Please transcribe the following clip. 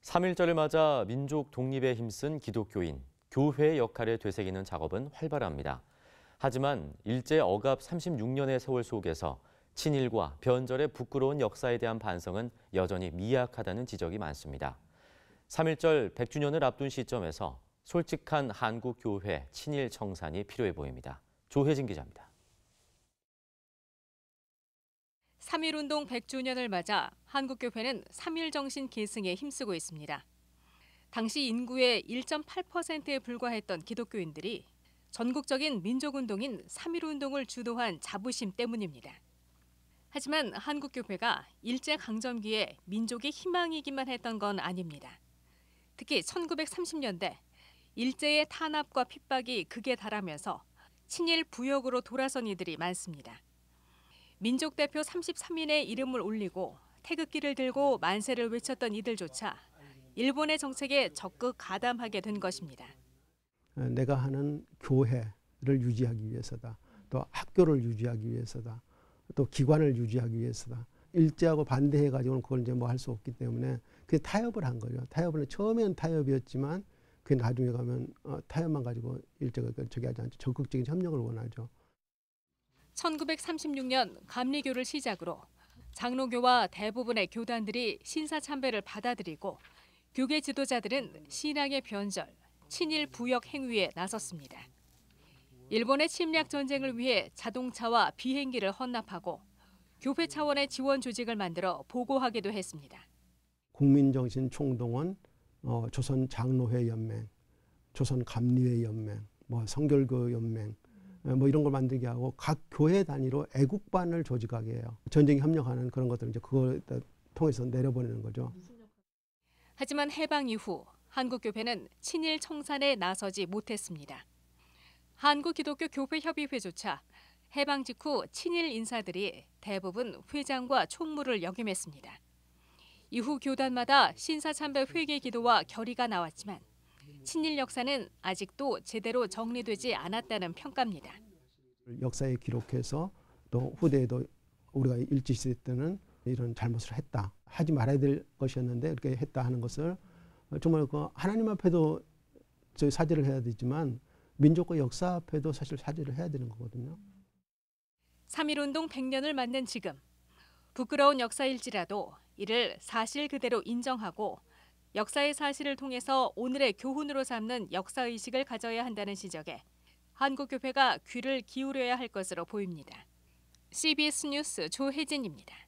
3.1절을 맞아 민족 독립에 힘쓴 기독교인, 교회의 역할을 되새기는 작업은 활발합니다. 하지만 일제 억압 36년의 세월 속에서 친일과 변절의 부끄러운 역사에 대한 반성은 여전히 미약하다는 지적이 많습니다. 3.1절 100주년을 앞둔 시점에서 솔직한 한국교회 친일 청산이 필요해 보입니다. 조혜진 기자입니다. 3.1운동 100주년을 맞아 한국교회는 3.1 정신 계승에 힘쓰고 있습니다. 당시 인구의 1.8%에 불과했던 기독교인들이 전국적인 민족운동인 3.1운동을 주도한 자부심 때문입니다. 하지만 한국교회가 일제강점기에 민족의 희망이기만 했던 건 아닙니다. 특히 1930년대 일제의 탄압과 핍박이 극에 달하면서 친일 부역으로 돌아선 이들이 많습니다. 민족 대표 33인의 이름을 올리고 태극기를 들고 만세를 외쳤던 이들조차 일본의 정책에 적극 가담하게 된 것입니다. 내가 하는 교회를 유지하기 위해서다. 또 학교를 유지하기 위해서다. 또 기관을 유지하기 위해서다. 일제하고 반대해가지고는 그걸 이제 뭐 할 수 없기 때문에 그 타협을 한 거죠. 타협은 처음에는 타협이었지만 그 나중에 가면 타협만 가지고 일제가 저기 하지 않죠. 적극적인 협력을 원하죠. 1936년 감리교를 시작으로 장로교와 대부분의 교단들이 신사참배를 받아들이고 교계 지도자들은 신앙의 변절, 친일 부역 행위에 나섰습니다. 일본의 침략 전쟁을 위해 자동차와 비행기를 헌납하고 교회 차원의 지원 조직을 만들어 보고하기도 했습니다. 국민정신 총동원, 조선 장로회 연맹, 조선 감리회 연맹, 성결교 연맹, 뭐 이런 걸 만들게 하고 각 교회 단위로 애국반을 조직하게 해요. 전쟁에 협력하는 그런 것들을 이제 그걸 통해서 내려보내는 거죠. 하지만 해방 이후 한국교회는 친일 청산에 나서지 못했습니다. 한국기독교교회협의회조차 해방 직후 친일 인사들이 대부분 회장과 총무를 역임했습니다. 이후 교단마다 신사참배 회개 기도와 결의가 나왔지만 친일 역사는 아직도 제대로 정리되지 않았다는 평가입니다. 역사에 기록해서 또 후대에도 우리가 일제시대 때는 이런 잘못을 했다. 하지 말아야 될 것이었는데 이렇게 했다 하는 것을 정말 하나님 앞에도 저희 사죄를 해야 되지만 민족과 역사 앞에도 사실 사죄를 해야 되는 거거든요. 3.1운동 100년을 맞는 지금 부끄러운 역사일지라도 이를 사실 그대로 인정하고 역사의 사실을 통해서 오늘의 교훈으로 삼는 역사의식을 가져야 한다는 지적에 한국교회가 귀를 기울여야 할 것으로 보입니다. CBS 뉴스 조혜진입니다.